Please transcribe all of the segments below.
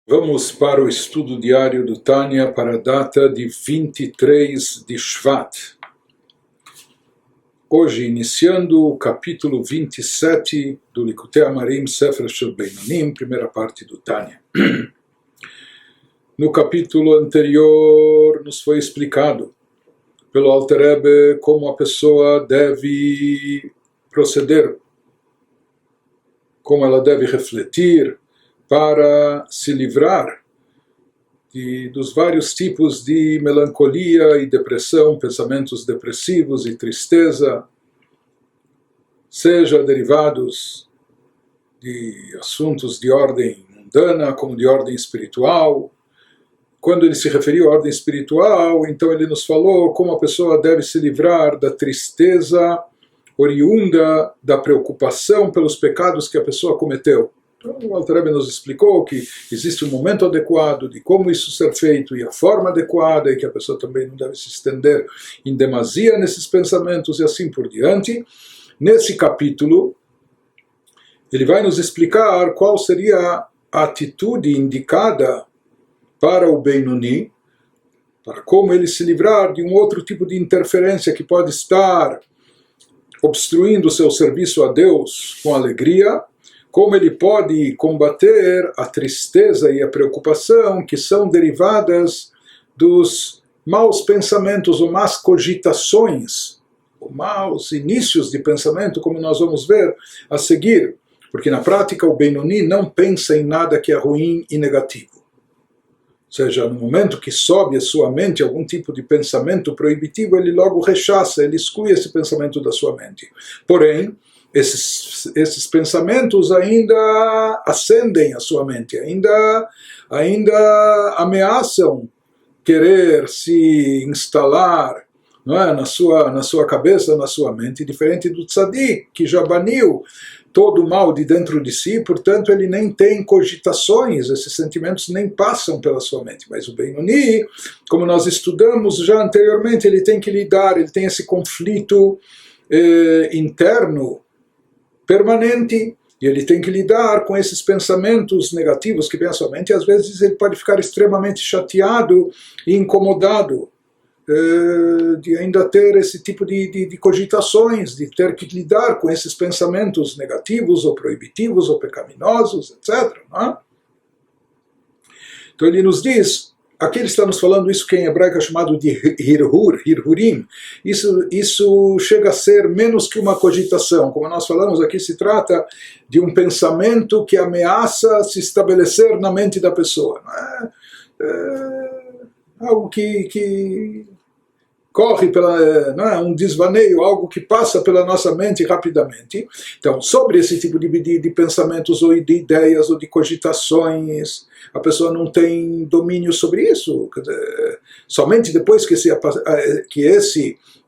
Vamos para o estudo diário do Tânia para a data de 23 de Shvat. Hoje, iniciando o capítulo 27 do Likutei Amarim Sefer Shel Beinonim, primeira parte do Tânia. No capítulo anterior, nos foi explicado pelo Alter Rebbe como a pessoa deve proceder, como ela deve refletir, para se livrar dos vários tipos de melancolia e depressão, pensamentos depressivos e tristeza, seja derivados de assuntos de ordem mundana como de ordem espiritual. Quando ele se referiu à ordem espiritual, então ele nos falou como a pessoa deve se livrar da tristeza oriunda da preocupação pelos pecados que a pessoa cometeu. Então, o Alter Rebbe nos explicou que existe um momento adequado de como isso ser feito e a forma adequada, e que a pessoa também não deve se estender em demasia nesses pensamentos e assim por diante. Nesse capítulo, ele vai nos explicar qual seria a atitude indicada para o Beinoni, para como ele se livrar de um outro tipo de interferência que pode estar obstruindo o seu serviço a Deus com alegria, como ele pode combater a tristeza e a preocupação que são derivadas dos maus pensamentos ou más cogitações, ou maus inícios de pensamento, como nós vamos ver a seguir, porque na prática o Beinoni não pensa em nada que é ruim e negativo. Ou seja, no momento que sobe a sua mente algum tipo de pensamento proibitivo, ele logo rechaça, ele exclui esse pensamento da sua mente. Porém, esses pensamentos ainda acendem a sua mente, ainda ameaçam querer se instalar, não é, na sua cabeça, na sua mente, diferente do tzadik, que já baniu todo o mal de dentro de si, portanto ele nem tem cogitações, esses sentimentos nem passam pela sua mente. Mas o Beinoni, como nós estudamos já anteriormente, ele tem que lidar, ele tem esse conflito interno, permanente, e ele tem que lidar com esses pensamentos negativos que vêm à sua mente, e às vezes ele pode ficar extremamente chateado e incomodado de ainda ter esse tipo de cogitações, de ter que lidar com esses pensamentos negativos ou proibitivos ou pecaminosos, etc. Não é? Então ele nos diz, aqui ele está nos falando isso que em hebraico é chamado de hirhurim. Isso chega a ser menos que uma cogitação. Como nós falamos aqui, se trata de um pensamento que ameaça se estabelecer na mente da pessoa. Não é? Algo que corre um desvaneio, algo que passa pela nossa mente rapidamente. Então, sobre esse tipo de pensamentos ou de ideias ou de cogitações, a pessoa não tem domínio sobre isso. Quer dizer, somente depois que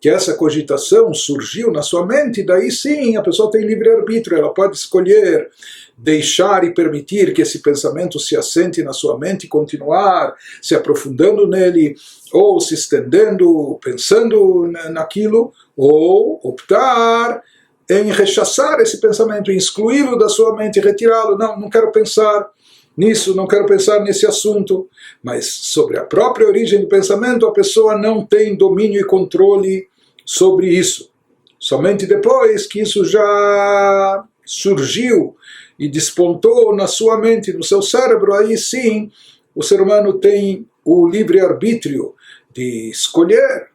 essa cogitação surgiu na sua mente, daí sim a pessoa tem livre-arbítrio, ela pode escolher deixar e permitir que esse pensamento se assente na sua mente e continuar se aprofundando nele, ou se estendendo, pensando naquilo, ou optar em rechaçar esse pensamento, em excluí-lo da sua mente, retirá-lo. Não quero pensar nisso, não quero pensar nesse assunto. Mas sobre a própria origem do pensamento, a pessoa não tem domínio e controle sobre isso. Somente depois que isso já surgiu e despontou na sua mente, no seu cérebro, aí sim o ser humano tem o livre-arbítrio de escolher,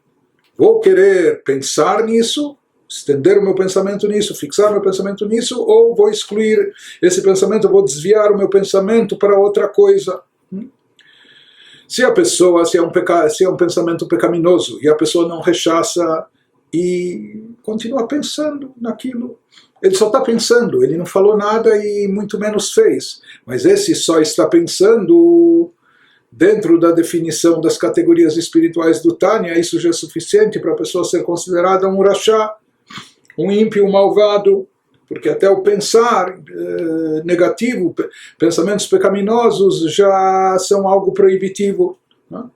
vou querer pensar nisso, estender o meu pensamento nisso, fixar meu pensamento nisso, ou vou excluir esse pensamento, vou desviar o meu pensamento para outra coisa. Se é um pensamento pecaminoso e a pessoa não rechaça e continua pensando naquilo, ele só está pensando, ele não falou nada e muito menos fez, mas esse só está pensando dentro da definição das categorias espirituais do Tânia, isso já é suficiente para a pessoa ser considerada um rachá, um ímpio, um malvado, porque até o pensar negativo, pensamentos pecaminosos já são algo proibitivo. Não?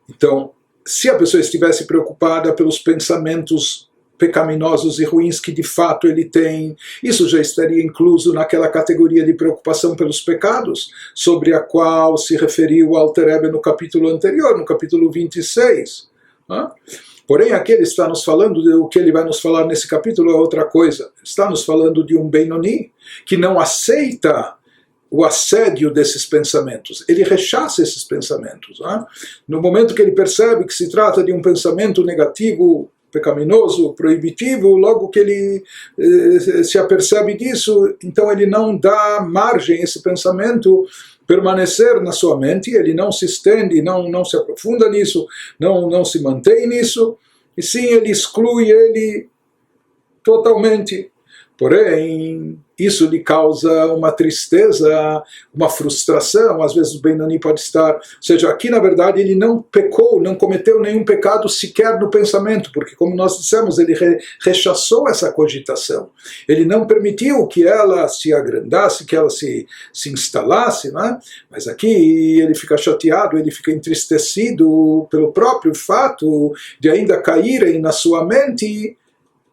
Então, se a pessoa estivesse preocupada pelos pensamentos pecaminosos e ruins que de fato ele tem. Isso já estaria incluso naquela categoria de preocupação pelos pecados, sobre a qual se referiu o Alter Rebbe no capítulo anterior, no capítulo 26. Porém, aqui ele está nos falando, o que ele vai nos falar nesse capítulo é outra coisa. Está nos falando de um Benoni, que não aceita o assédio desses pensamentos. Ele rechaça esses pensamentos. No momento que ele percebe que se trata de um pensamento negativo, pecaminoso, proibitivo, logo que ele se apercebe disso, então ele não dá margem a esse pensamento permanecer na sua mente, ele não se estende, não se aprofunda nisso, não se mantém nisso, e sim ele exclui ele totalmente. Porém, isso lhe causa uma tristeza, uma frustração. Às vezes o Benoni pode estar... Ou seja, aqui na verdade ele não pecou, não cometeu nenhum pecado sequer no pensamento, porque como nós dissemos, ele rechaçou essa cogitação. Ele não permitiu que ela se agrandasse, que ela se instalasse, né? Mas aqui ele fica chateado, ele fica entristecido pelo próprio fato de ainda caírem na sua mente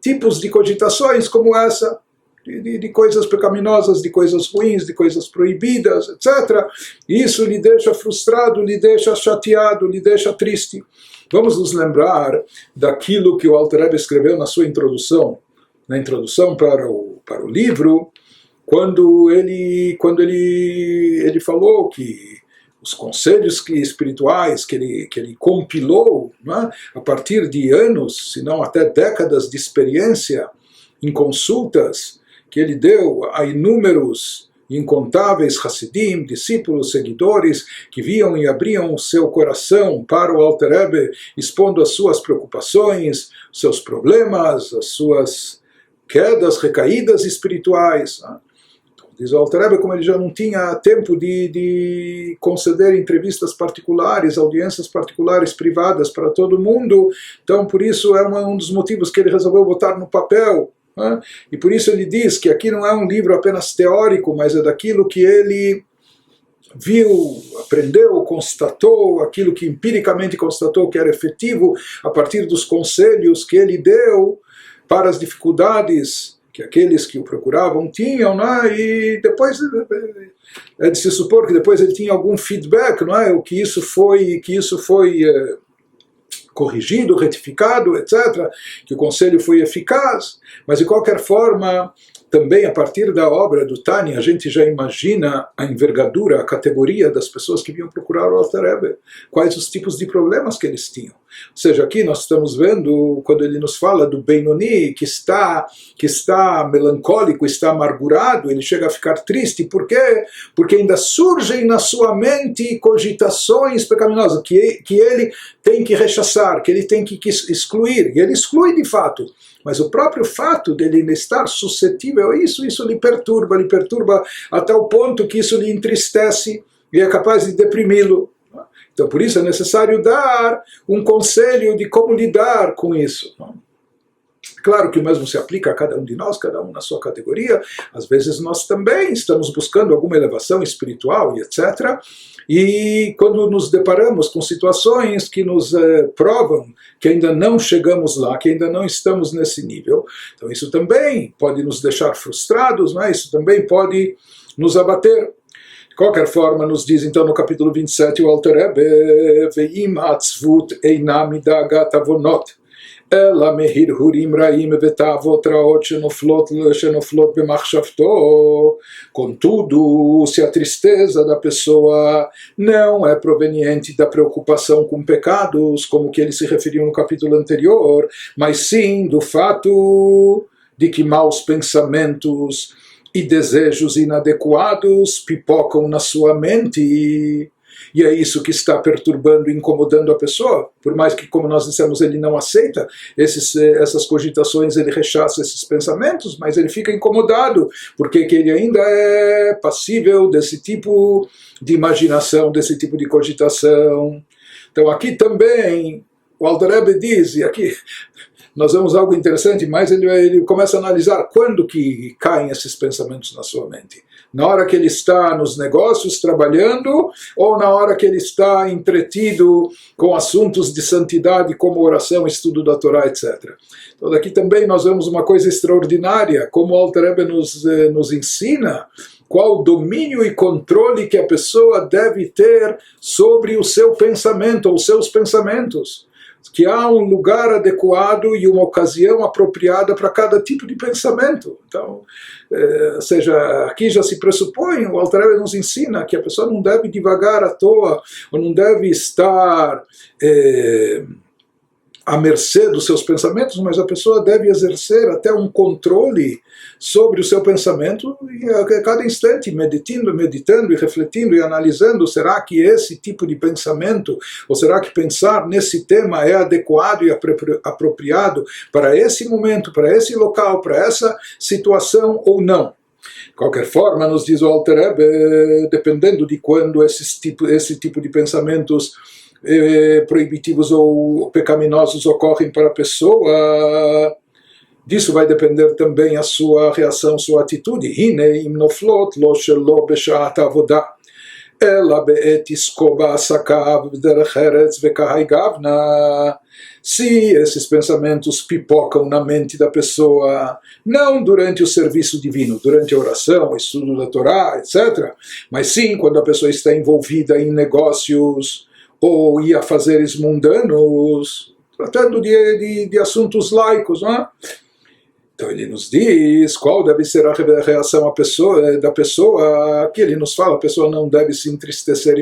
tipos de cogitações como essa, de coisas pecaminosas, de coisas ruins, de coisas proibidas, etc. E isso lhe deixa frustrado, lhe deixa chateado, lhe deixa triste. Vamos nos lembrar daquilo que o Alter Rebbe escreveu na sua introdução, na introdução para o livro, quando ele falou que os conselhos espirituais que ele compilou, né, a partir de anos, se não até décadas de experiência em consultas que ele deu a inúmeros, incontáveis Hassidim, discípulos, seguidores, que viam e abriam o seu coração para o Alter Rebbe, expondo as suas preocupações, seus problemas, as suas quedas, recaídas espirituais, né? Diz o Alter Rebbe, como ele já não tinha tempo de conceder entrevistas particulares, audiências particulares privadas para todo mundo, então por isso é um dos motivos que ele resolveu botar no papel. Né? E por isso ele diz que aqui não é um livro apenas teórico, mas é daquilo que ele viu, aprendeu, constatou, aquilo que empiricamente constatou que era efetivo, a partir dos conselhos que ele deu para as dificuldades que aqueles que o procuravam tinham, né? E depois é de se supor que depois ele tinha algum feedback, não é? O que isso foi corrigido, retificado, etc., que o conselho foi eficaz, mas de qualquer forma, também a partir da obra do Tani, a gente já imagina a envergadura, a categoria das pessoas que vinham procurar o Alter Rebbe, quais os tipos de problemas que eles tinham. Ou seja, aqui nós estamos vendo, quando ele nos fala do Benoni, que está melancólico, está amargurado, ele chega a ficar triste. Por quê? Porque ainda surgem na sua mente cogitações pecaminosas, que ele tem que rechaçar, que ele tem que excluir, e ele exclui de fato. Mas o próprio fato dele estar suscetível a isso lhe perturba até o ponto que isso lhe entristece e é capaz de deprimi-lo. Então, por isso é necessário dar um conselho de como lidar com isso. Claro que o mesmo se aplica a cada um de nós, cada um na sua categoria. Às vezes nós também estamos buscando alguma elevação espiritual e etc. E quando nos deparamos com situações que nos provam que ainda não chegamos lá, que ainda não estamos nesse nível, então isso também pode nos deixar frustrados, né? Isso também pode nos abater. De qualquer forma, nos diz então no capítulo 27 o Alter Rebbe, Ve'im atzvut eina midagat avonot, ela mehirhurim raim vetavot raot shenoflot bemachshavto. Contudo, se a tristeza da pessoa não é proveniente da preocupação com pecados, como que ele se referiu no capítulo anterior, mas sim do fato de que maus pensamentos e desejos inadequados pipocam na sua mente, e é isso que está perturbando e incomodando a pessoa, por mais que, como nós dissemos, ele não aceita essas cogitações, ele rechaça esses pensamentos, mas ele fica incomodado, porque que ele ainda é passível desse tipo de imaginação, desse tipo de cogitação. Então aqui também, o Alter Rebbe diz, e aqui nós vemos algo interessante, mas ele começa a analisar quando que caem esses pensamentos na sua mente. Na hora que ele está nos negócios trabalhando, ou na hora que ele está entretido com assuntos de santidade como oração, estudo da Torá, etc. Então daqui também nós vemos uma coisa extraordinária, como o Alter Rebbe nos ensina qual o domínio e controle que a pessoa deve ter sobre o seu pensamento, ou seus pensamentos. Que há um lugar adequado e uma ocasião apropriada para cada tipo de pensamento. Então, ou seja, aqui já se pressupõe, o Alter Rebbe nos ensina que a pessoa não deve divagar à toa, ou não deve estar à mercê dos seus pensamentos, mas a pessoa deve exercer até um controle sobre o seu pensamento e a cada instante meditando e refletindo e analisando, será que esse tipo de pensamento, ou será que pensar nesse tema é adequado e apropriado para esse momento, para esse local, para essa situação ou não? De qualquer forma, nos diz o Alter Rebbe, dependendo de quando esse tipo de pensamentos proibitivos ou pecaminosos ocorrem para a pessoa, disso vai depender também a sua reação, sua atitude. Hine im noflot lo shelo beshat avodah ela be'et isko ba'asakav b'derech eretz v'kahai gavna. Se esses pensamentos pipocam na mente da pessoa, não durante o serviço divino, durante a oração, o estudo da Torá, etc., mas sim quando a pessoa está envolvida em negócios ou em afazeres mundanos, tratando de assuntos laicos, não é? Então ele nos diz qual deve ser a reação da pessoa, que ele nos fala, a pessoa não deve se entristecer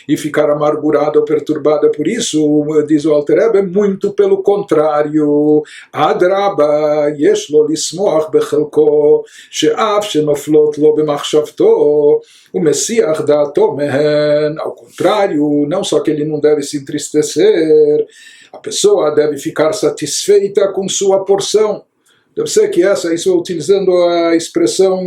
e ficar amargurada ou perturbada por isso, diz o Alter Rebbe, muito pelo contrário. Adraba, yesh lo lismoach bechelko, she'af shenoflot lo b'machshavto, umesiach da'ato mehen. Ao contrário, não só que ele não deve se entristecer, a pessoa deve ficar satisfeita com sua porção. Deve ser que isso utilizando a expressão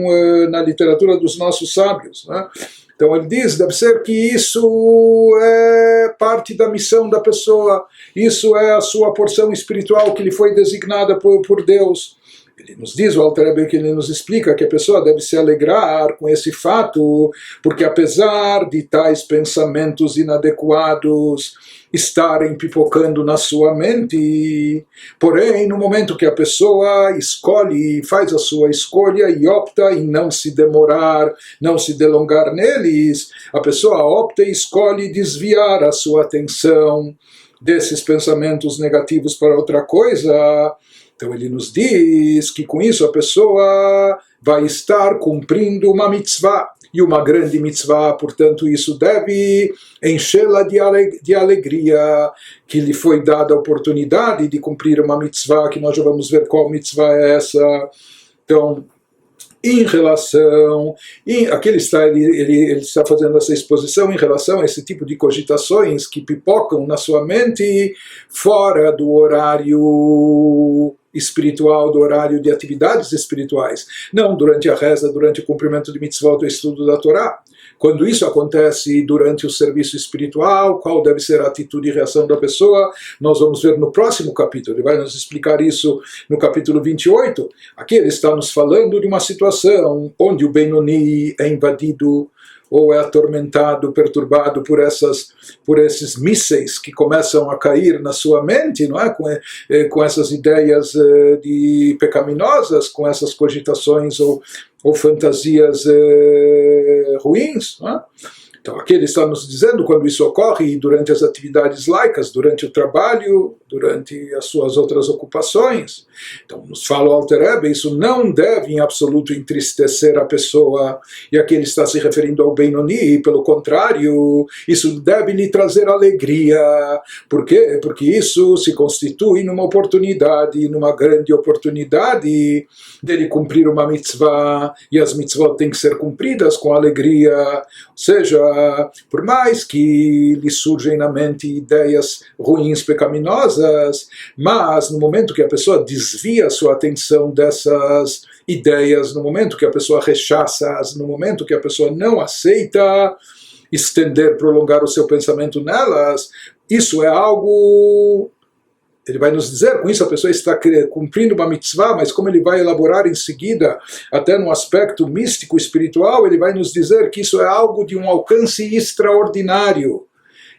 na literatura dos nossos sábios, né? Então ele diz, deve ser que isso é parte da missão da pessoa, isso é a sua porção espiritual que lhe foi designada por Deus. Ele nos diz, o Alter Rebbe, que ele nos explica que a pessoa deve se alegrar com esse fato, porque apesar de tais pensamentos inadequados estarem pipocando na sua mente, porém, no momento que a pessoa escolhe, faz a sua escolha e opta em não se demorar, não se delongar neles, a pessoa opta e escolhe desviar a sua atenção desses pensamentos negativos para outra coisa. Então ele nos diz que com isso a pessoa vai estar cumprindo uma mitzvah, e uma grande mitzvah, portanto isso deve enchê-la de alegria, que lhe foi dada a oportunidade de cumprir uma mitzvah, que nós já vamos ver qual mitzvah é essa. Então, em relação, aqui ele está fazendo essa exposição em relação a esse tipo de cogitações que pipocam na sua mente fora do horário espiritual, do horário de atividades espirituais, não durante a reza, durante o cumprimento de mitzvot, o estudo da Torá. Quando isso acontece durante o serviço espiritual, qual deve ser a atitude e reação da pessoa, nós vamos ver no próximo capítulo. Ele vai nos explicar isso no capítulo 28. Aqui ele está nos falando de uma situação onde o Benoni é invadido ou é atormentado, perturbado por esses mísseis que começam a cair na sua mente, não é? Com essas ideias pecaminosas, com essas cogitações ou fantasias ruins, não é? Então aqui ele está nos dizendo quando isso ocorre durante as atividades laicas, durante o trabalho, durante as suas outras ocupações. Então nos fala o Alter Rebbe, isso não deve em absoluto entristecer a pessoa, e aqui ele está se referindo ao Benoni, pelo contrário, isso deve lhe trazer alegria. Por quê? Porque isso se constitui numa oportunidade, numa grande oportunidade dele cumprir uma mitzvah, e as mitzvot têm que ser cumpridas com alegria, ou seja, por mais que lhe surgem na mente ideias ruins, pecaminosas, mas no momento que a pessoa desvia sua atenção dessas ideias, no momento que a pessoa rechaça-as, no momento que a pessoa não aceita prolongar o seu pensamento nelas, isso é algo Ele vai nos dizer, com isso a pessoa está cumprindo uma mitzvah, mas como ele vai elaborar em seguida, até no aspecto místico, espiritual, ele vai nos dizer que isso é algo de um alcance extraordinário.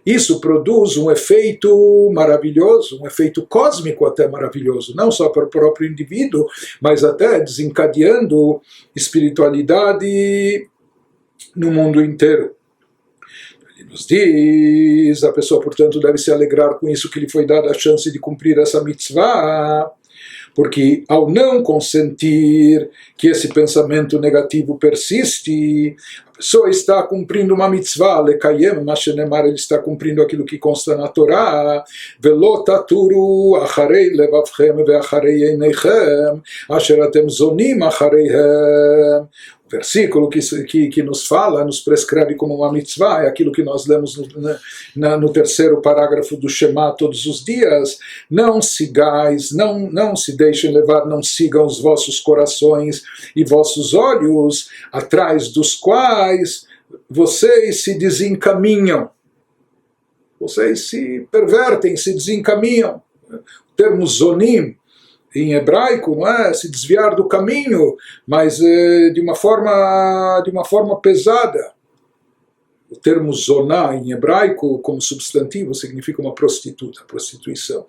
Isso produz um efeito maravilhoso, um efeito cósmico até maravilhoso, não só para o próprio indivíduo, mas até desencadeando espiritualidade no mundo inteiro. Ele nos diz, a pessoa, portanto, deve se alegrar com isso que lhe foi dada a chance de cumprir essa mitzvah, porque ao não consentir que esse pensamento negativo persiste, a pessoa está cumprindo uma mitzvah, lekayem mashenemar, ele está cumprindo aquilo que consta na Torá, velo taturu acharei levavchem veacharei einechem, asher atem zonim achareihem. O versículo que nos fala, nos prescreve como uma mitzvah, é aquilo que nós lemos no terceiro parágrafo do Shema todos os dias. Não sigais, não se deixem levar, não sigam os vossos corações e vossos olhos, atrás dos quais vocês se desencaminham. Vocês se pervertem, se desencaminham. O termo zonim, em hebraico, não é se desviar do caminho, mas de uma forma pesada. O termo zoná em hebraico, como substantivo, significa uma prostituta, prostituição.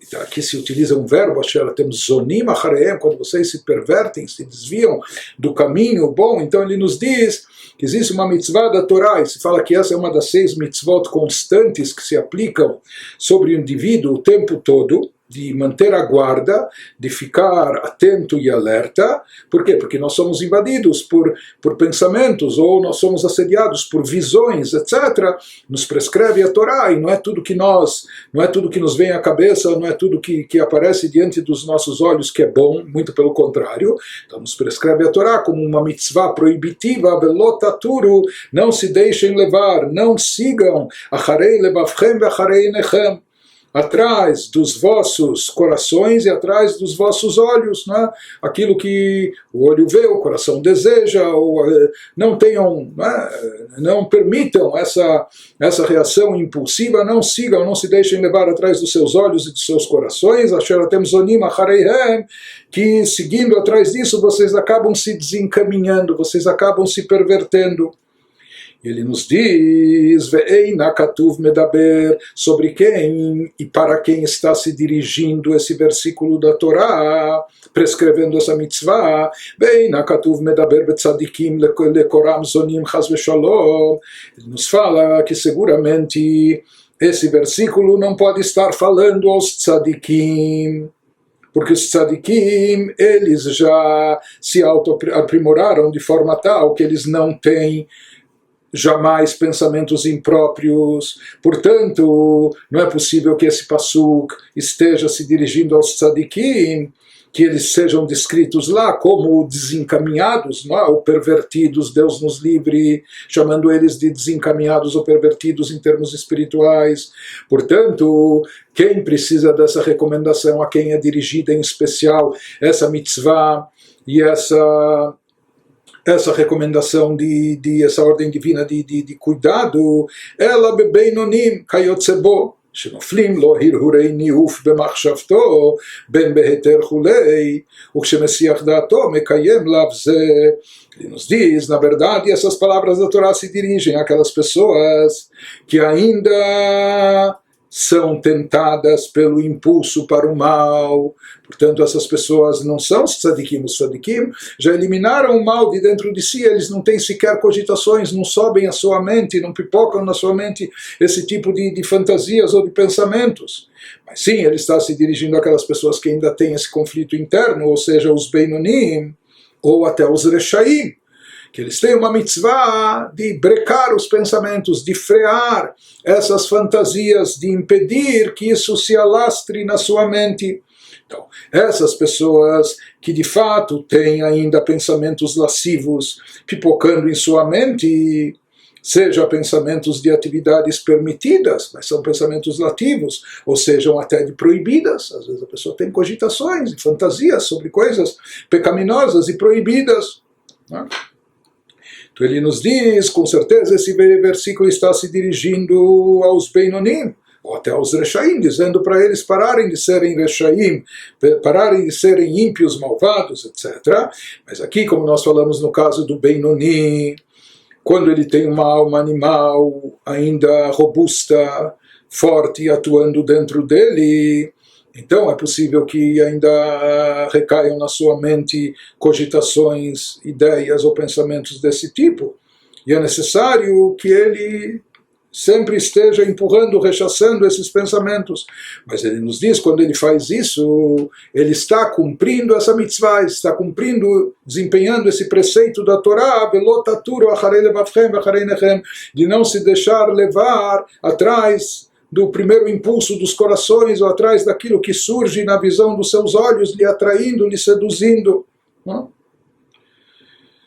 Então aqui se utiliza um verbo, temos zonim achareem, quando vocês se pervertem, se desviam do caminho bom. Então ele nos diz que existe uma mitzvah da Torá, e se fala que essa é uma das 6 mitzvot constantes que se aplicam sobre o indivíduo o tempo todo, de manter a guarda, de ficar atento e alerta. Por quê? Porque nós somos invadidos por pensamentos, ou nós somos assediados por visões, etc. Nos prescreve a Torá, e não é tudo que nos vem à cabeça, não é tudo que aparece diante dos nossos olhos que é bom, muito pelo contrário. Então nos prescreve a Torá como uma mitzvah proibitiva, velotaturu, não se deixem levar, não sigam, acharei levavchem veacharei einechem, atrás dos vossos corações e atrás dos vossos olhos, né? Aquilo que o olho vê, o coração deseja, ou não tenham, né? Não permitam essa reação impulsiva, não sigam, não se deixem levar atrás dos seus olhos e dos seus corações, que seguindo atrás disso vocês acabam se desencaminhando, vocês acabam se pervertendo. Ele nos diz, ve'eina katuv medaber, sobre quem e para quem está se dirigindo esse versículo da Torá, prescrevendo essa mitzvah, ve'eina katuv medaber betzadikim lekoram zonim chas veshalom. Ele nos fala que seguramente esse versículo não pode estar falando aos tzadikim, porque os tzadikim, eles já se auto-aprimoraram de forma tal que eles não têm jamais pensamentos impróprios. Portanto, não é possível que esse passuk esteja se dirigindo aos tzadikim, que eles sejam descritos lá como desencaminhados, não é? Ou pervertidos. Deus nos livre, chamando eles de desencaminhados ou pervertidos em termos espirituais. Portanto, quem precisa dessa recomendação, a quem é dirigida em especial essa mitzvah e essa recomendação essa ordem divina de cuidado, ela bebeinonim kayotzebo, שנופלים לו הרהורי ניאוף במחשבתו בין בהיתר כולי, וכשמסיח דעתו מקיים לאו זה. Ele nos diz, na verdade, essas palavras da Torá se dirigem àquelas pessoas que ainda são tentadas pelo impulso para o mal. Portanto, essas pessoas não são os tzadikim. Os tzadikim já eliminaram o mal de dentro de si, eles não têm sequer cogitações, não sobem à sua mente, não pipocam na sua mente esse tipo de fantasias ou de pensamentos. Mas sim, ele está se dirigindo àquelas pessoas que ainda têm esse conflito interno, ou seja, os beinonim, ou até os rechaim, que eles têm uma mitzvah de brecar os pensamentos, de frear essas fantasias, de impedir que isso se alastre na sua mente. Então, essas pessoas que de fato têm ainda pensamentos lascivos pipocando em sua mente, seja pensamentos de atividades permitidas, mas são pensamentos lativos, ou sejam até de proibidas. Às vezes a pessoa tem cogitações e fantasias sobre coisas pecaminosas e proibidas, né? Então ele nos diz, com certeza esse versículo está se dirigindo aos Beinonim, ou até aos Reshaim, dizendo para eles pararem de serem Reshaim, pararem de serem ímpios, malvados, etc. Mas aqui, como nós falamos no caso do Benoni, quando ele tem uma alma animal ainda robusta, forte, atuando dentro dele, então é possível que ainda recaiam na sua mente cogitações, ideias ou pensamentos desse tipo. E é necessário que ele sempre esteja empurrando, rechaçando esses pensamentos. Mas ele nos diz, quando ele faz isso, ele está cumprindo essa mitzvah, está cumprindo, desempenhando esse preceito da Torá, de não se deixar levar atrás do primeiro impulso dos corações, ou atrás daquilo que surge na visão dos seus olhos, lhe atraindo, lhe seduzindo.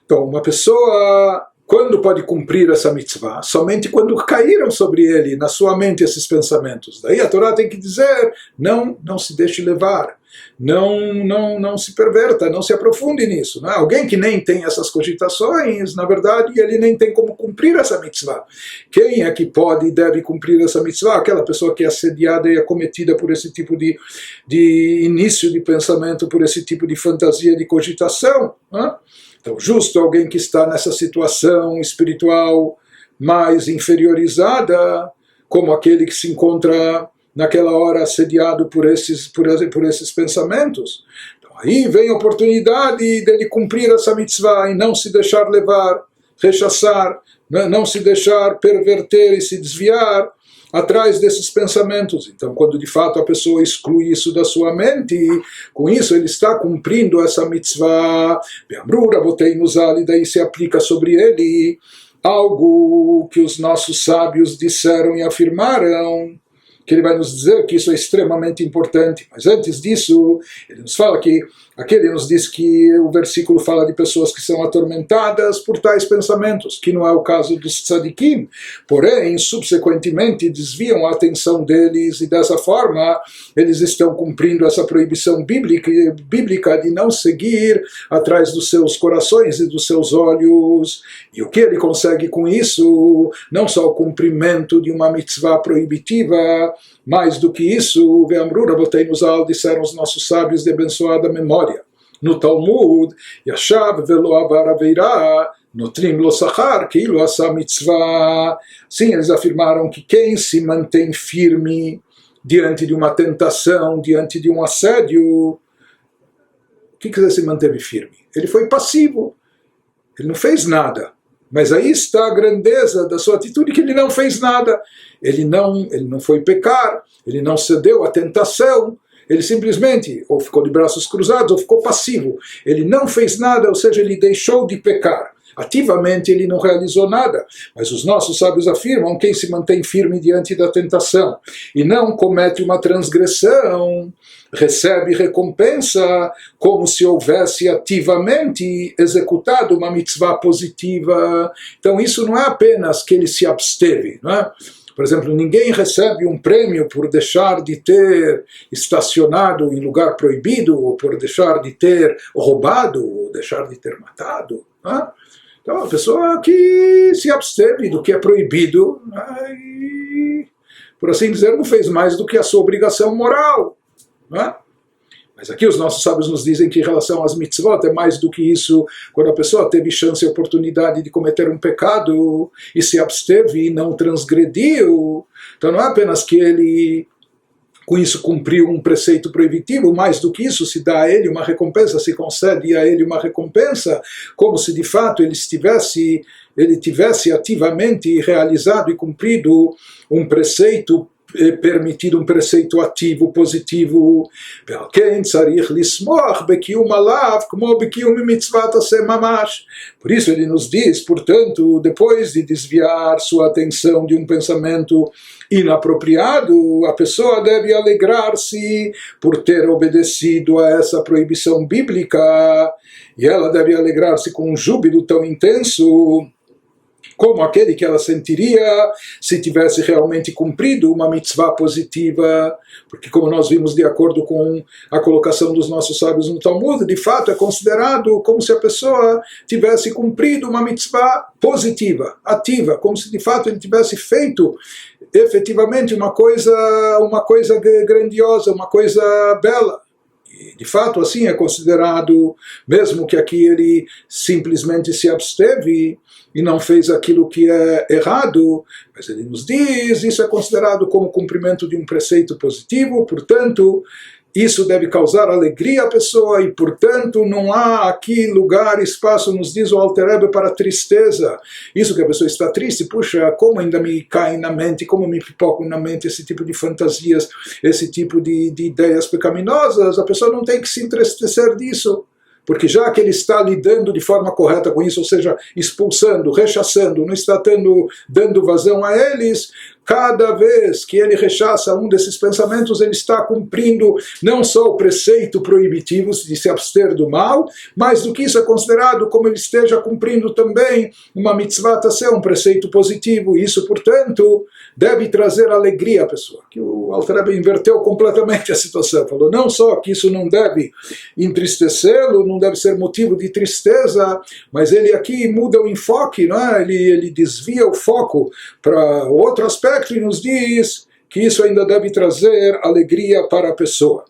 Então, uma pessoa, quando pode cumprir essa mitzvah? Somente quando caíram sobre ele, na sua mente, esses pensamentos. Daí a Torá tem que dizer, não se deixe levar, não se perverta, não se aprofunde nisso. Não é? Alguém que nem tem essas cogitações, na verdade, ele nem tem como cumprir essa mitzvah. Quem é que pode e deve cumprir essa mitzvah? Aquela pessoa que é assediada e acometida por esse tipo de início de pensamento, por esse tipo de fantasia de cogitação. Não é? Então, justo alguém que está nessa situação espiritual mais inferiorizada, como aquele que se encontra naquela hora assediado por esses pensamentos. Então, aí vem a oportunidade dele cumprir essa mitzvah e não se deixar levar, rechaçar, não se deixar perverter e se desviar atrás desses pensamentos. Então, quando de fato a pessoa exclui isso da sua mente, com isso ele está cumprindo essa mitzvah. E daí se aplica sobre ele algo que os nossos sábios disseram e afirmaram, que ele vai nos dizer que isso é extremamente importante. Mas antes disso, ele nos fala que, aqui ele nos diz que o versículo fala de pessoas que são atormentadas por tais pensamentos, que não é o caso dos tzadikim, porém, subsequentemente desviam a atenção deles e dessa forma eles estão cumprindo essa proibição bíblica de não seguir atrás dos seus corações e dos seus olhos. E o que ele consegue com isso? Não só o cumprimento de uma mitzvah proibitiva, mais do que isso, disseram os nossos sábios de abençoada memória. No Talmud, Yashav velo avar aveirá, notrim lo sachar, keilo asa mitzvah. Sim, eles afirmaram que quem se mantém firme diante de uma tentação, diante de um assédio, o que quer dizer se manteve firme? Ele foi passivo, ele não fez nada. Mas aí está a grandeza da sua atitude, que ele não fez nada. Ele não foi pecar, ele não cedeu à tentação, ele simplesmente ou ficou de braços cruzados ou ficou passivo. Ele não fez nada, ou seja, ele deixou de pecar. Ativamente ele não realizou nada. Mas os nossos sábios afirmam que quem se mantém firme diante da tentação e não comete uma transgressão, recebe recompensa como se houvesse ativamente executado uma mitzvah positiva. Então isso não é apenas que ele se absteve, não é? Por exemplo, ninguém recebe um prêmio por deixar de ter estacionado em lugar proibido, ou por deixar de ter roubado, ou deixar de ter matado. Não é? Então, a pessoa que se absteve do que é proibido, e, por assim dizer, não fez mais do que a sua obrigação moral. Não é? Mas aqui os nossos sábios nos dizem que em relação às mitzvot é mais do que isso. Quando a pessoa teve chance e oportunidade de cometer um pecado e se absteve e não transgrediu, então não é apenas que ele com isso cumpriu um preceito proibitivo, mais do que isso, se dá a ele uma recompensa, se concede a ele uma recompensa, como se de fato ele tivesse ativamente realizado e cumprido um preceito permitido, um preceito ativo, positivo. Por isso ele nos diz, portanto, depois de desviar sua atenção de um pensamento inapropriado, a pessoa deve alegrar-se por ter obedecido a essa proibição bíblica, e ela deve alegrar-se com um júbilo tão intenso como aquele que ela sentiria se tivesse realmente cumprido uma mitzvah positiva, porque como nós vimos de acordo com a colocação dos nossos sábios no Talmud, de fato é considerado como se a pessoa tivesse cumprido uma mitzvah positiva, ativa, como se de fato ele tivesse feito efetivamente uma coisa grandiosa, uma coisa bela. E, de fato, assim é considerado, mesmo que aqui ele simplesmente se absteve e não fez aquilo que é errado, mas ele nos diz, isso é considerado como cumprimento de um preceito positivo, portanto, isso deve causar alegria à pessoa e, portanto, não há aqui lugar, espaço, nos diz o Alter Rebbe, para tristeza. Isso que a pessoa está triste, puxa, como ainda me caem na mente, como me pipocam na mente esse tipo de fantasias, esse tipo de ideias pecaminosas, a pessoa não tem que se entristecer disso. Porque já que ele está lidando de forma correta com isso, ou seja, expulsando, rechaçando, não está dando vazão a eles, cada vez que ele rechaça um desses pensamentos, ele está cumprindo não só o preceito proibitivo de se abster do mal, mas do que isso é considerado como ele esteja cumprindo também uma mitzvah tassé, um preceito positivo. Isso, portanto, deve trazer alegria à pessoa. Que o Alter Rebbe inverteu completamente a situação. Falou não só que isso não deve entristecê-lo, não deve ser motivo de tristeza, mas ele aqui muda o enfoque, não é? Ele desvia o foco para outro aspecto e nos diz que isso ainda deve trazer alegria para a pessoa.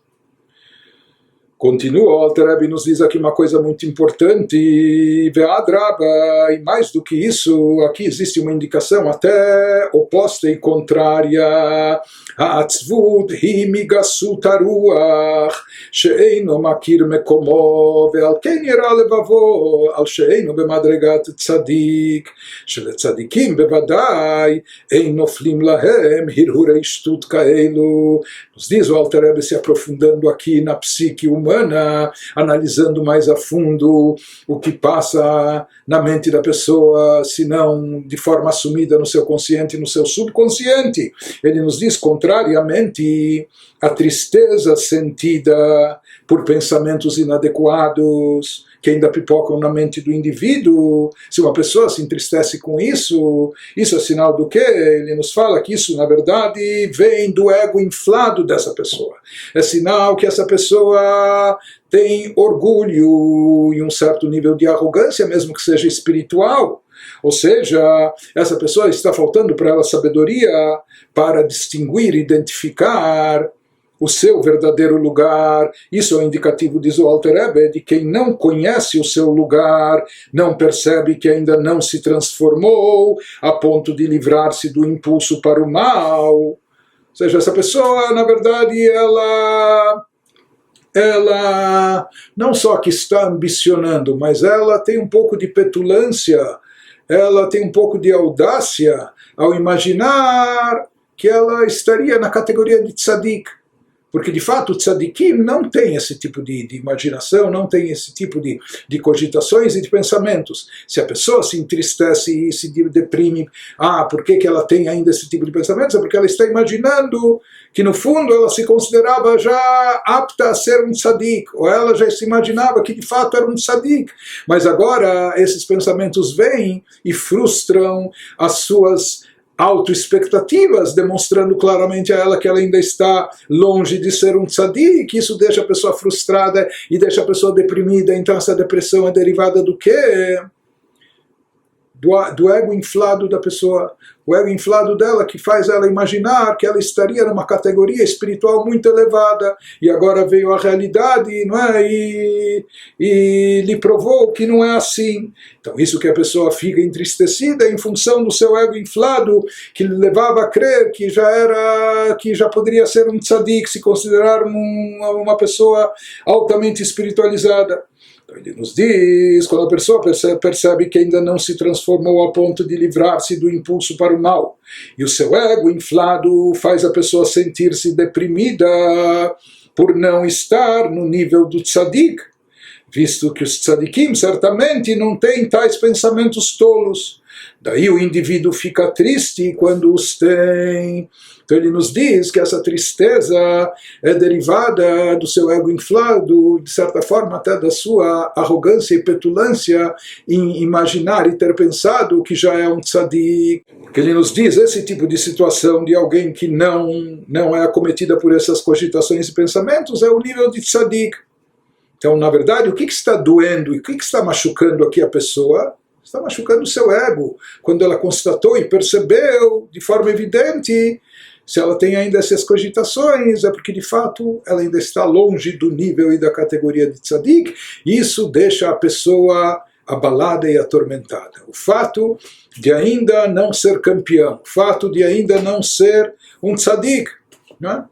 Continua, o Alter Rebbe nos diz aqui uma coisa muito importante, Ve'adraba, e mais do que isso, aqui existe uma indicação até oposta e contrária. Ha'atzvut hi migasut haruach, she'eino makir mekomo, ve'al ken yira levavo, al she'eino bemadregat tzadik, sheletzadikim bevadai, ein noflim lahem hirhurei shtut kaelu. Nos diz o Alter Rebbe se aprofundando aqui na psique humana, analisando mais a fundo o que passa na mente da pessoa, se não de forma assumida no seu consciente e no seu subconsciente. Ele nos diz, contrariamente, a tristeza sentida por pensamentos inadequados, que ainda pipocam na mente do indivíduo. Se uma pessoa se entristece com isso é sinal do quê? Ele nos fala que isso, na verdade, vem do ego inflado dessa pessoa. É sinal que essa pessoa tem orgulho e um certo nível de arrogância, mesmo que seja espiritual. Ou seja, essa pessoa está faltando para ela sabedoria para distinguir, identificar o seu verdadeiro lugar. Isso é um indicativo, diz o Alter Rebbe, de quem não conhece o seu lugar, não percebe que ainda não se transformou a ponto de livrar-se do impulso para o mal. Ou seja, essa pessoa, na verdade, ela não só que está ambicionando, mas ela tem um pouco de petulância, ela tem um pouco de audácia ao imaginar que ela estaria na categoria de tzadik. Porque, de fato, o tzadikim não tem esse tipo de imaginação, não tem esse tipo de cogitações e de pensamentos. Se a pessoa se entristece e se deprime, por que ela tem ainda esse tipo de pensamentos? É porque ela está imaginando que, no fundo, ela se considerava já apta a ser um tzadik, ou ela já se imaginava que, de fato, era um tzadik. Mas agora, esses pensamentos vêm e frustram as suas autoexpectativas, demonstrando claramente a ela que ela ainda está longe de ser um tzadik. Isso deixa a pessoa frustrada e deixa a pessoa deprimida. Então essa depressão é derivada do quê? Do ego inflado da pessoa, o ego inflado dela que faz ela imaginar que ela estaria numa categoria espiritual muito elevada, e agora veio a realidade, não é? E lhe provou que não é assim. Então isso que a pessoa fica entristecida em função do seu ego inflado, que lhe levava a crer que já poderia ser um tzadik, se considerar uma pessoa altamente espiritualizada. Então ele nos diz, quando a pessoa percebe que ainda não se transformou a ponto de livrar-se do impulso para o mal, e o seu ego inflado faz a pessoa sentir-se deprimida por não estar no nível do tzadik, visto que os tzadikim certamente não têm tais pensamentos tolos. Daí o indivíduo fica triste quando os tem. Então ele nos diz que essa tristeza é derivada do seu ego inflado, de certa forma até da sua arrogância e petulância em imaginar e ter pensado que já é um tzadik. Que ele nos diz esse tipo de situação de alguém que não é acometida por essas cogitações e pensamentos é o nível de tzadik. Então, na verdade, o que está doendo e o que está machucando aqui a pessoa? está machucando o seu ego. Quando ela constatou e percebeu de forma evidente, se ela tem ainda essas cogitações, é porque de fato ela ainda está longe do nível e da categoria de tzadik, e isso deixa a pessoa abalada e atormentada. O fato de ainda não ser campeão, o fato de ainda não ser um tzadik, né?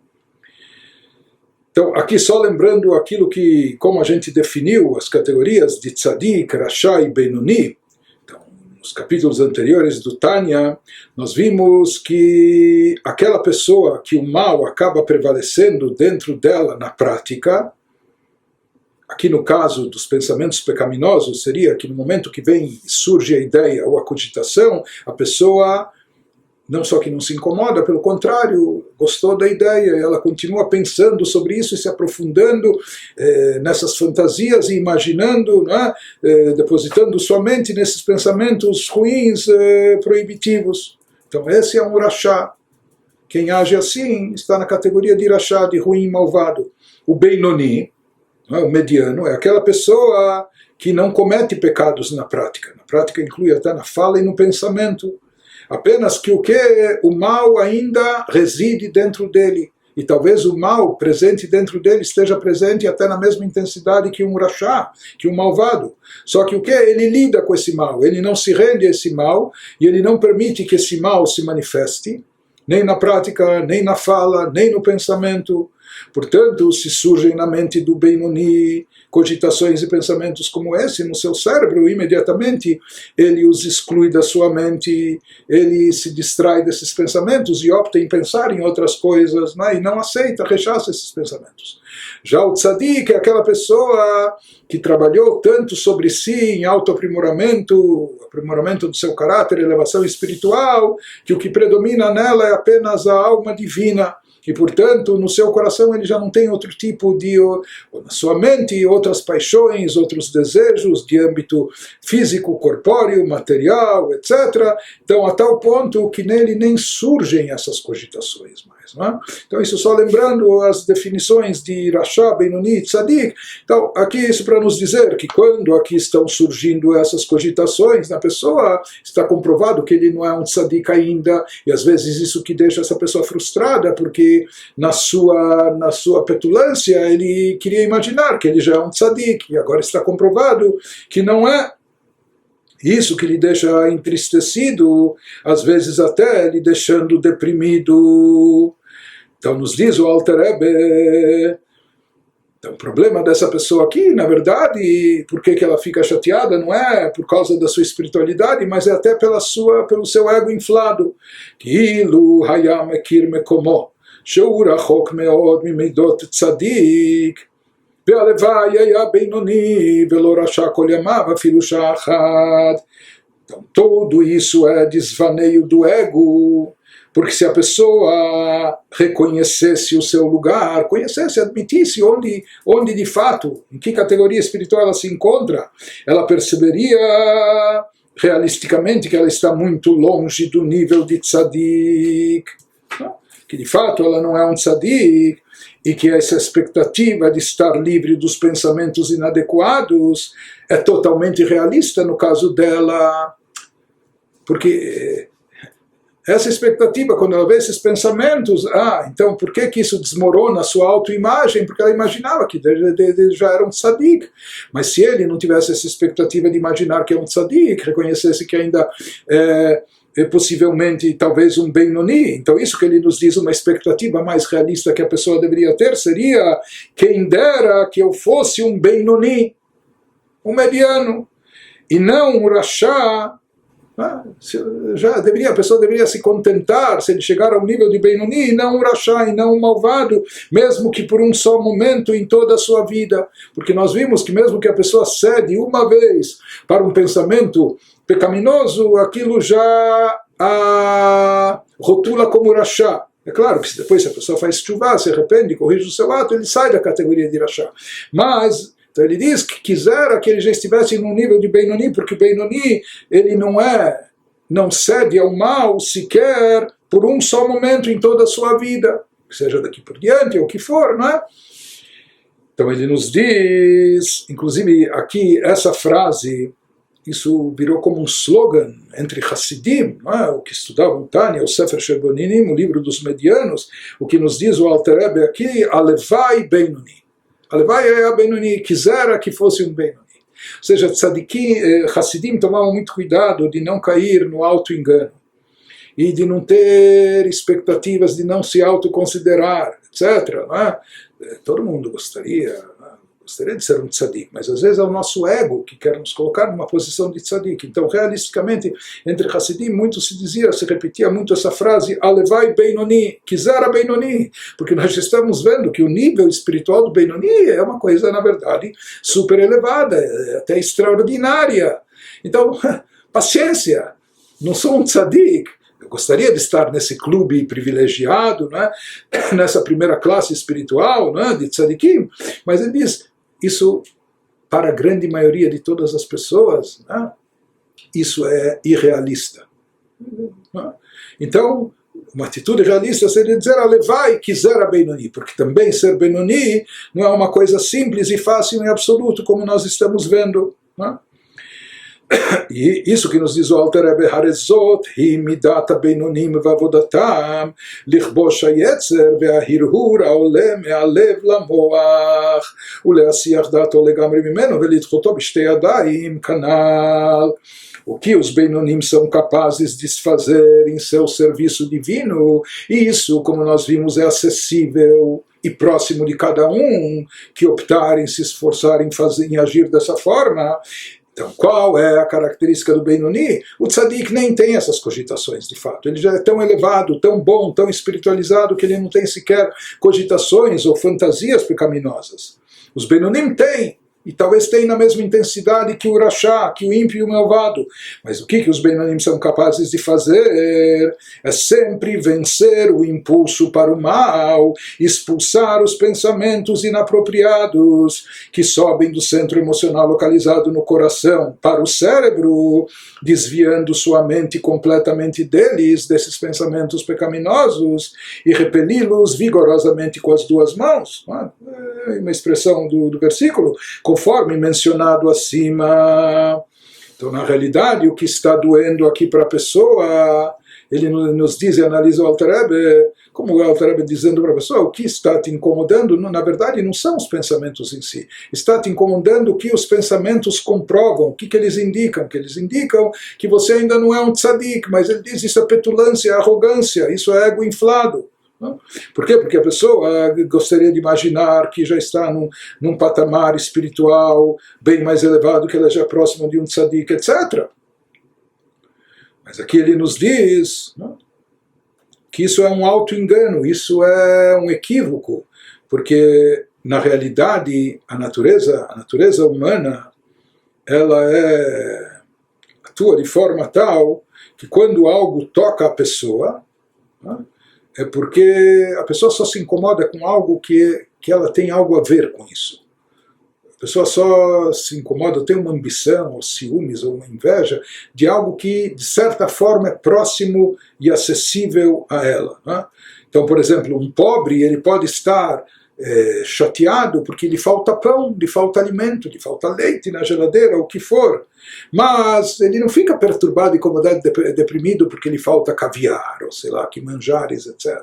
Então, aqui só lembrando aquilo que, como a gente definiu as categorias de tzadik, rasha e benoni. Então, nos capítulos anteriores do Tânia, nós vimos que aquela pessoa que o mal acaba prevalecendo dentro dela na prática, aqui no caso dos pensamentos pecaminosos, seria que no momento que vem surge a ideia ou a cogitação, a pessoa não só que não se incomoda, pelo contrário, gostou da ideia, ela continua pensando sobre isso e se aprofundando nessas fantasias e imaginando, né, depositando sua mente nesses pensamentos ruins, proibitivos. Então esse é um rachá. Quem age assim está na categoria de rachá, de ruim e malvado. O Beinoni, o mediano, é aquela pessoa que não comete pecados na prática. Na prática inclui até na fala e no pensamento. Apenas que o mal ainda reside dentro dele. E talvez o mal presente dentro dele esteja presente até na mesma intensidade que um rachá, que um malvado. Só que ele lida com esse mal, ele não se rende a esse mal, e ele não permite que esse mal se manifeste, nem na prática, nem na fala, nem no pensamento. Portanto, se surgem na mente do Beinoni cogitações e pensamentos como esse no seu cérebro, imediatamente ele os exclui da sua mente, ele se distrai desses pensamentos e opta em pensar em outras coisas, né? E não aceita, rechaça esses pensamentos. Já o tzadik é aquela pessoa que trabalhou tanto sobre si em autoaprimoramento, aprimoramento do seu caráter, elevação espiritual, que o que predomina nela é apenas a alma divina. E, portanto, no seu coração ele já não tem outro tipo de, ou na sua mente, outras paixões, outros desejos de âmbito físico, corpóreo, material, etc. Então, a tal ponto que nele nem surgem essas cogitações mais. Não é? Então, isso só lembrando as definições de Rasha, Benoni e Tzadik. Então, aqui isso para nos dizer que quando aqui estão surgindo essas cogitações na pessoa, está comprovado que ele não é um Tzadik ainda, e às vezes isso que deixa essa pessoa frustrada, porque na sua petulância ele queria imaginar que ele já é um tzadik, e agora está comprovado que não é. Isso que lhe deixa entristecido, às vezes até lhe deixando deprimido. Então nos diz o Alter Rebbe, então, o problema dessa pessoa aqui, na verdade, por que ela fica chateada, não é por causa da sua espiritualidade, mas é até pelo seu ego inflado. Kilu hayam ekir mekomo שהוא רחוק מאוד ממידות צדיק, והלוואי היה בינוני ולא רשע כל ימיו אפילו שעה אחת. Então, tudo isso é desvaneio do ego, porque se a pessoa reconhecesse o seu lugar, conhecesse, admitisse onde de fato, em que categoria espiritual ela se encontra, ela perceberia realisticamente que ela está muito longe do nível de tzadik, que de fato ela não é um tzadik, e que essa expectativa de estar livre dos pensamentos inadequados é totalmente realista no caso dela, porque essa expectativa, quando ela vê esses pensamentos, então por que isso desmorona a sua autoimagem? Porque ela imaginava que já era um tzadik, mas se ele não tivesse essa expectativa de imaginar que é um tzadik, reconhecesse que ainda possivelmente talvez um Beinoni, então isso que ele nos diz, uma expectativa mais realista que a pessoa deveria ter seria: quem dera que eu fosse um Beinoni, um mediano, e não um Rasha. A pessoa deveria se contentar se ele chegar ao nível de Beinoni, e não um Rasha, e não um malvado, mesmo que por um só momento em toda a sua vida, porque nós vimos que mesmo que a pessoa cede uma vez para um pensamento pecaminoso, aquilo já rotula como Rasha. É claro que depois se a pessoa faz chuvá, se arrepende, corrige o seu ato, ele sai da categoria de Rasha. Mas então ele diz que quisera que ele já estivesse num nível de Beinoni, porque o Beinoni ele não cede ao mal sequer por um só momento em toda a sua vida, que seja daqui por diante ou o que for, não é? Então ele nos diz, inclusive aqui essa frase isso virou como um slogan entre Hassidim, o que estudavam Tânia, o Sefer Sheboninim, o livro dos medianos, o que nos diz o Alter Rebbe aqui, Alevai Beinoni. Alevai é a Beinoni, quisera que fosse um Beinoni. Ou seja, tzadikim, Hassidim tomavam muito cuidado de não cair no auto-engano e de não ter expectativas, de não se autoconsiderar, etc. Todo mundo gostaria de ser um tzadik, mas às vezes é o nosso ego que quer nos colocar numa posição de tzadik. Então, realisticamente, entre Hassidim, muito se repetia muito essa frase, Alevai Beinoni, quisera Beinoni, porque nós estamos vendo que o nível espiritual do Beinoni é uma coisa, na verdade, super elevada, até extraordinária. Então, paciência, não sou um tzadik, eu gostaria de estar nesse clube privilegiado, nessa primeira classe espiritual, de tzadikim, mas ele diz, isso, para a grande maioria de todas as pessoas, isso é irrealista. Então, uma atitude realista seria dizer, Alevai quisera Beinoni, porque também ser Beinoni não é uma coisa simples e fácil em absoluto, como nós estamos vendo. E isso que nos diz o Alter Rebbe, Harezot, hi midat ha-beinonim v'avodatam, lichbosh ha-yetzer ve'ahirhur ha'olem me'alev lamoach, ule'asiach dato legamri mimeno ve'lidchoto b'shtei yadayim kanal. O que os Beinonim são capazes de fazer em seu serviço divino, e isso, como nós vimos, é acessível e próximo de cada um que optarem, se esforçarem em agir dessa forma. Então, qual é a característica do Beinoni? O tzadik nem tem essas cogitações, de fato. Ele já é tão elevado, tão bom, tão espiritualizado, que ele não tem sequer cogitações ou fantasias pecaminosas. Os Beinonim têm, e talvez tenham na mesma intensidade que o Rashá, que o ímpio e o malvado. Mas o que os Beinonim são capazes de fazer é sempre vencer o impulso para o mal, expulsar os pensamentos inapropriados que sobem do centro emocional localizado no coração para o cérebro, desviando sua mente completamente deles, desses pensamentos pecaminosos, e repeli-los vigorosamente com as duas mãos. É uma expressão do versículo, conforme mencionado acima. Então, na realidade, o que está doendo aqui para a pessoa, ele nos diz e analisa o Alter Rebbe, como o Alter Rebbe dizendo para a pessoa, o que está te incomodando, na verdade, não são os pensamentos em si. Está te incomodando o que os pensamentos comprovam, o que eles indicam. Que eles indicam que você ainda não é um tzadik, mas ele diz isso é petulância, é arrogância, isso é ego inflado. Por quê? Porque a pessoa gostaria de imaginar que já está num patamar espiritual bem mais elevado, que ela já é próxima de um tzadik, etc. Mas aqui ele nos diz que isso é um auto-engano, isso é um equívoco, porque na realidade a natureza humana, ela atua de forma tal que quando algo toca a pessoa, é porque a pessoa só se incomoda com algo que ela tem algo a ver com isso. A pessoa só se incomoda, tem uma ambição, ou ciúmes, ou uma inveja, de algo que, de certa forma, é próximo e acessível a ela. Então, por exemplo, um pobre, ele pode estar chateado porque lhe falta pão, lhe falta alimento, lhe falta leite na geladeira, o que for. Mas ele não fica perturbado, incomodado, deprimido porque lhe falta caviar, ou sei lá, que manjares, etc.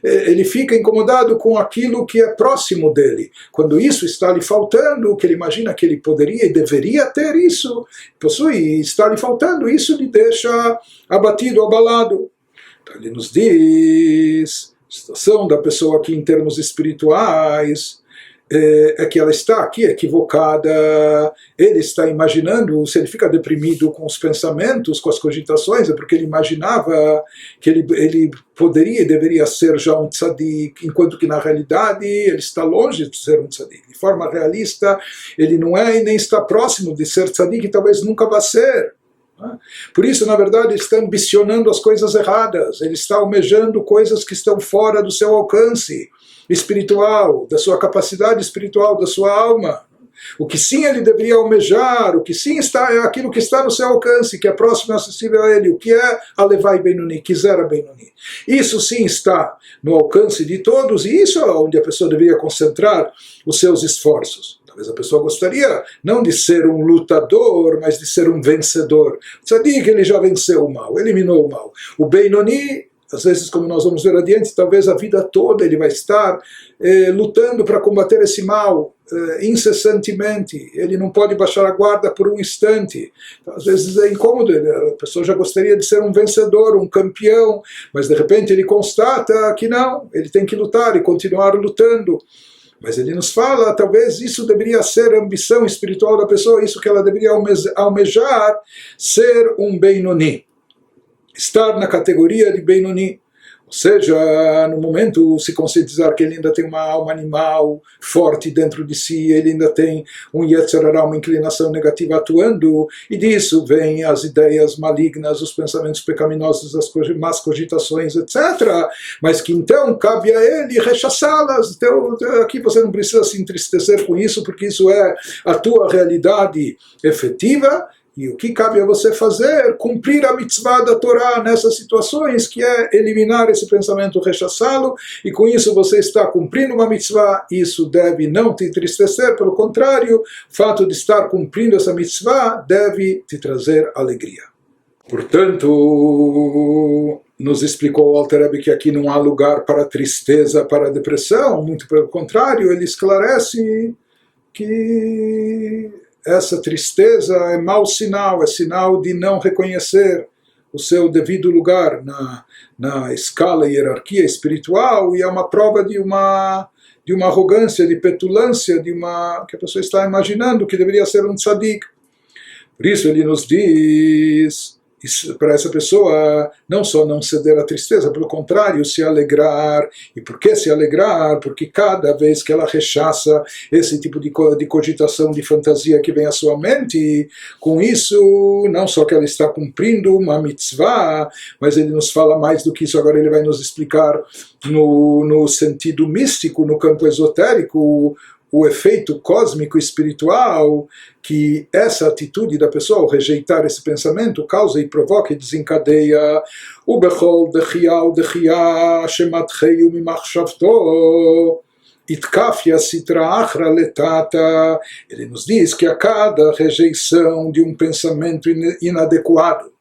Ele fica incomodado com aquilo que é próximo dele. Quando isso está lhe faltando, que ele imagina que ele poderia e deveria ter isso, possui, e está lhe faltando, isso lhe deixa abatido, abalado. Então ele nos diz, a situação da pessoa aqui em termos espirituais, é que ela está aqui equivocada, ele está imaginando, se ele fica deprimido com os pensamentos, com as cogitações, é porque ele imaginava que ele poderia e deveria ser já um tzadik, enquanto que na realidade ele está longe de ser um tzadik. De forma realista, ele não é e nem está próximo de ser tzadik e talvez nunca vá ser. Por isso, na verdade, ele está ambicionando as coisas erradas, ele está almejando coisas que estão fora do seu alcance espiritual, da sua capacidade espiritual, da sua alma. O que sim ele deveria almejar, o que sim é aquilo que está no seu alcance, que é próximo e acessível a ele, o que é Alevai Beinoni, quisera Beinoni. Isso sim está no alcance de todos, e isso é onde a pessoa deveria concentrar os seus esforços. Talvez a pessoa gostaria não de ser um lutador, mas de ser um vencedor. O tzadik, ele já venceu o mal, eliminou o mal. O Beinoni, às vezes, como nós vamos ver adiante, talvez a vida toda ele vai estar lutando para combater esse mal incessantemente. Ele não pode baixar a guarda por um instante. Então, às vezes é incômodo, a pessoa já gostaria de ser um vencedor, um campeão, mas de repente ele constata que não, ele tem que lutar e continuar lutando. Mas ele nos fala, talvez isso deveria ser a ambição espiritual da pessoa, isso que ela deveria almejar, ser um Beinoni. Estar na categoria de Beinoni. Ou seja, no momento se conscientizar que ele ainda tem uma alma animal forte dentro de si, ele ainda tem um Yetzer Hara, uma inclinação negativa atuando, e disso vêm as ideias malignas, os pensamentos pecaminosos, as más cogitações, etc. Mas que então cabe a ele rechaçá-las. Então aqui você não precisa se entristecer com isso, porque isso é a tua realidade efetiva. E o que cabe a você fazer? Cumprir a mitzvah da Torá nessas situações, que é eliminar esse pensamento, rechaçá-lo, e com isso você está cumprindo uma mitzvah. Isso deve não te entristecer, pelo contrário, o fato de estar cumprindo essa mitzvah deve te trazer alegria. Portanto, nos explicou o Alter Rebbe que aqui não há lugar para tristeza, para depressão, muito pelo contrário, ele esclarece que essa tristeza é mau sinal, é sinal de não reconhecer o seu devido lugar na escala e hierarquia espiritual, e é uma prova de uma arrogância, de petulância, que a pessoa está imaginando que deveria ser um tzadik. Por isso ele nos diz, para essa pessoa não só não ceder à tristeza, pelo contrário, se alegrar. E por que se alegrar? Porque cada vez que ela rechaça esse tipo de cogitação, de fantasia que vem à sua mente, com isso, não só que ela está cumprindo uma mitzvah, mas ele nos fala mais do que isso. Agora ele vai nos explicar no sentido místico, no campo esotérico, o efeito cósmico espiritual que essa atitude da pessoa, ao rejeitar esse pensamento, causa e provoca e desencadeia o bechol dechia shematcheyu mimachshavto itkafia sitra achra letata. Ele nos diz que a cada rejeição de um pensamento inadequado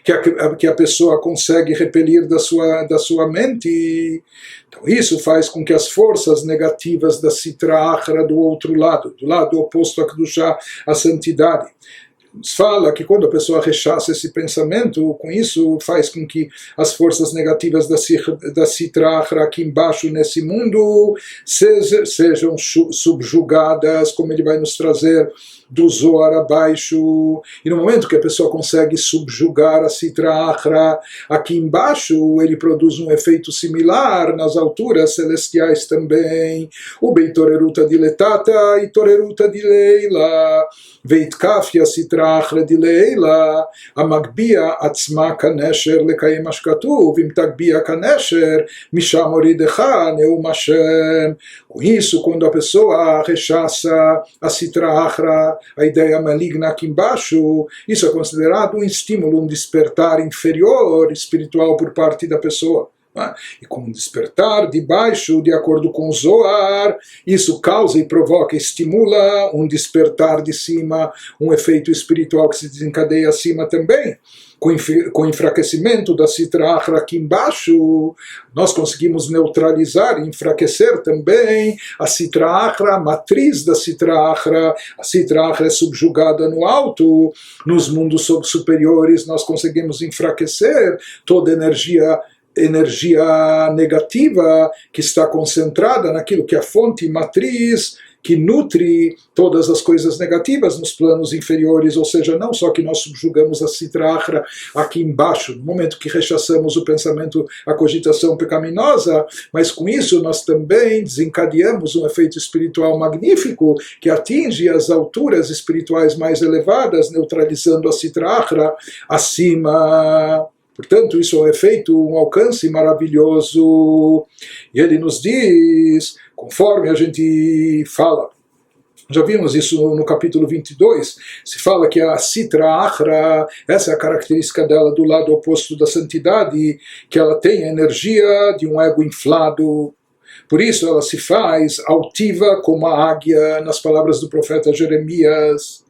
que a pessoa consegue repelir da sua mente, então isso faz com que as forças negativas da Sitra Achra do outro lado, do lado oposto à Kedushá, à santidade, nos fala que quando a pessoa rechaça esse pensamento, com isso faz com que as forças negativas da Sitra Achra aqui embaixo nesse mundo sejam subjugadas, como ele vai nos trazer do Zohar abaixo. E no momento que a pessoa consegue subjugar a Sitra Achra aqui embaixo, ele produz um efeito similar nas alturas celestiais também. O Beitoreruta diletata e Toreruta de Leila. Veitkafia Sitra Achra de Leila. Amagbia atzma kanesher lekayem ashkatuv. Imtagbia kanesher misham oridecha neum Hashem. Com isso, quando a pessoa rechaça a Sitra Achra, a ideia maligna aqui embaixo, isso é considerado um estímulo, um despertar inferior espiritual por parte da pessoa. E com um despertar de baixo, de acordo com o Zohar, isso causa e provoca, estimula um despertar de cima, um efeito espiritual que se desencadeia acima também. Com o enfraquecimento da Sitra Achra aqui embaixo, nós conseguimos neutralizar e enfraquecer também a Sitra Achra, a matriz da Sitra Achra. A Sitra Achra é subjugada no alto, nos mundos superiores nós conseguimos enfraquecer toda a energia negativa que está concentrada naquilo que é a fonte matriz, que nutre todas as coisas negativas nos planos inferiores, ou seja, não só que nós subjugamos a Sitra Achra aqui embaixo, no momento que rechaçamos o pensamento, a cogitação pecaminosa, mas com isso nós também desencadeamos um efeito espiritual magnífico que atinge as alturas espirituais mais elevadas, neutralizando a Sitra Achra acima. Portanto, isso é um efeito, um alcance maravilhoso. E ele nos diz, conforme a gente fala, já vimos isso no capítulo 22, se fala que a Sitra Achra, essa é a característica dela do lado oposto da santidade, que ela tem a energia de um ego inflado. Por isso ela se faz altiva como a águia, nas palavras do profeta Jeremias.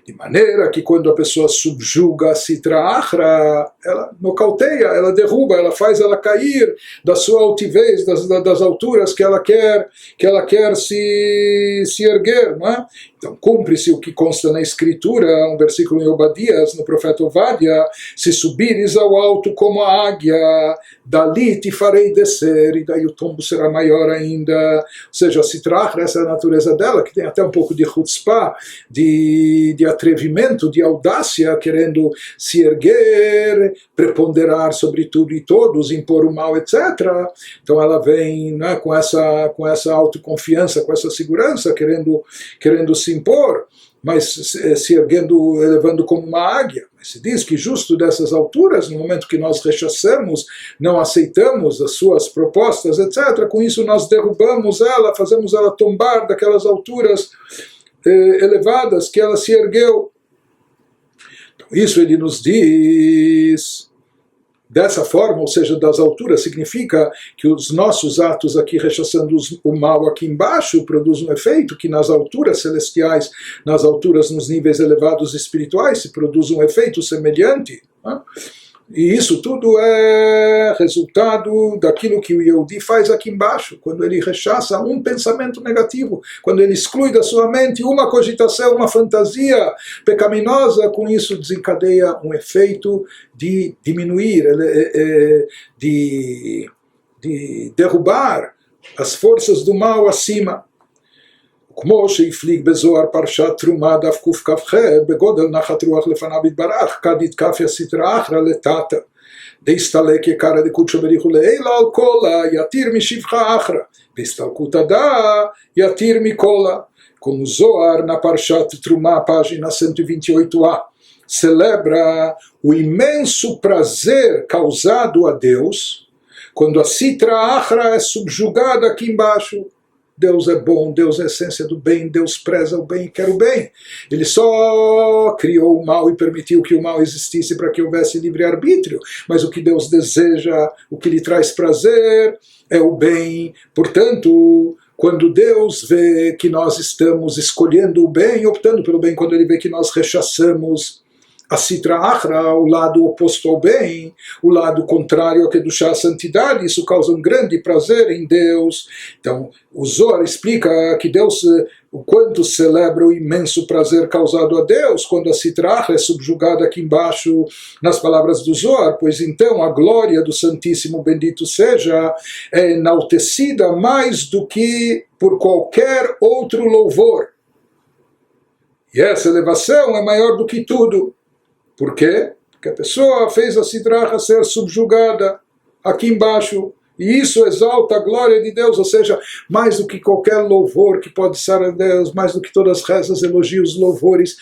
De maneira que quando a pessoa subjuga a Sitra Achra, ela nocauteia, ela derruba, ela faz ela cair da sua altivez, das alturas que ela quer se erguer, não é? Então cumpre-se o que consta na escritura, um versículo em Obadias, no profeta Ovadia: se subires ao alto como a águia, dali te farei descer, e daí o tombo será maior ainda. Ou seja, a Sitra Achra, essa é a natureza dela, que tem até um pouco de chutzpah, de atrevimento, de audácia, querendo se erguer, preponderar sobre tudo e todos, impor o mal, etc. Então ela vem, né, com essa autoconfiança, com essa segurança, querendo se impor, mas se erguendo, elevando como uma águia. Mas se diz que justo dessas alturas, no momento que nós rechaçamos, não aceitamos as suas propostas, etc., com isso nós derrubamos ela, fazemos ela tombar daquelas alturas elevadas que ela se ergueu. Então, isso ele nos diz dessa forma, ou seja, das alturas, significa que os nossos atos aqui rechaçando o mal aqui embaixo produzem um efeito que nas alturas celestiais, nas alturas, nos níveis elevados espirituais, se produz um efeito semelhante, né? E isso tudo é resultado daquilo que o Yehudi faz aqui embaixo, quando ele rechaça um pensamento negativo, quando ele exclui da sua mente uma cogitação, uma fantasia pecaminosa, com isso desencadeia um efeito de diminuir, de derrubar as forças do mal acima. כמו שהפליג בזוהר פרשת תרומה דף קכ"ח בגודל נחת רוח לפניו יתברך כדית כפיה סטרא אחרא לטאטא דהסתלק יקרא דקודשא בריחו לעילא על קולה יתיר משפחה אחרא בהסתלקותא דא יתיר מקולה. Como Zohar na Parshat Trumá, página 128a, celebra o imenso prazer causado a Deus quando a Sitra Achra é subjugada aqui embaixo. Deus é bom, Deus é a essência do bem, Deus preza o bem e quer o bem. Ele só criou o mal e permitiu que o mal existisse para que houvesse livre-arbítrio, mas o que Deus deseja, o que lhe traz prazer, é o bem. Portanto, quando Deus vê que nós estamos escolhendo o bem, optando pelo bem, quando Ele vê que nós rechaçamos a Sitra Achra, o lado oposto ao bem, o lado contrário ao Kedushá, a santidade, isso causa um grande prazer em Deus. Então, o Zohar explica que Deus, o quanto celebra o imenso prazer causado a Deus quando a Sitra Achra é subjugada aqui embaixo, nas palavras do Zohar, pois então a glória do Santíssimo, bendito seja, é enaltecida mais do que por qualquer outro louvor. E essa elevação é maior do que tudo. Por quê? Porque a pessoa fez a Sitra Achra ser subjugada aqui embaixo. E isso exalta a glória de Deus, ou seja, mais do que qualquer louvor que pode ser a Deus, mais do que todas as rezas, elogios, louvores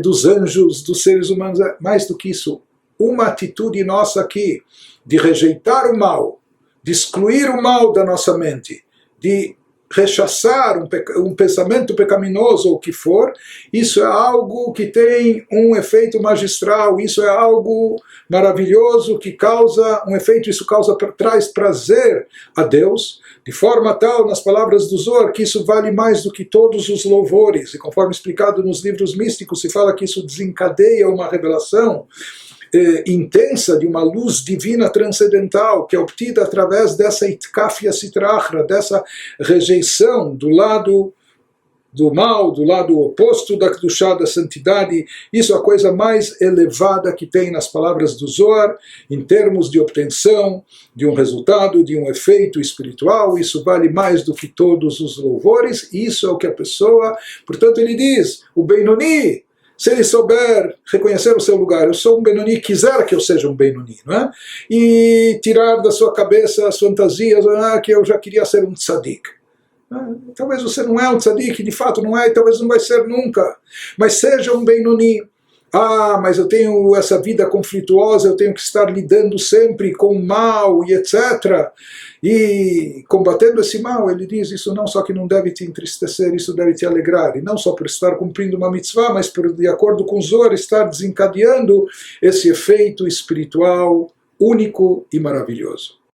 dos anjos, dos seres humanos, mais do que isso, uma atitude nossa aqui de rejeitar o mal, de excluir o mal da nossa mente, de rechaçar um pensamento pecaminoso ou o que for, isso é algo que tem um efeito magistral, isso é algo maravilhoso que causa um efeito, isso traz prazer a Deus, de forma tal, nas palavras do Zohar, que isso vale mais do que todos os louvores, e conforme explicado nos livros místicos, se fala que isso desencadeia uma revelação intensa de uma luz divina transcendental que é obtida através dessa itkafia Sitra Achra, dessa rejeição do lado do mal, do lado oposto da Kedushá, da santidade. Isso é a coisa mais elevada que tem nas palavras do Zohar, em termos de obtenção de um resultado, de um efeito espiritual. Isso vale mais do que todos os louvores, e isso é o que a pessoa, portanto ele diz, o Benoni, se ele souber reconhecer o seu lugar, eu sou um Benoni, quiser que eu seja um Benoni, não é? E tirar da sua cabeça as fantasias, que eu já queria ser um tzadik. Talvez você não é um tzadik, de fato não é, e talvez não vai ser nunca, mas seja um Benoni. Mas eu tenho essa vida conflituosa, eu tenho que estar lidando sempre com o mal e etc. E combatendo esse mal, ele diz, isso não só que não deve te entristecer, isso deve te alegrar. E não só por estar cumprindo uma mitzvah, mas por, de acordo com o Zohar, estar desencadeando esse efeito espiritual único e maravilhoso.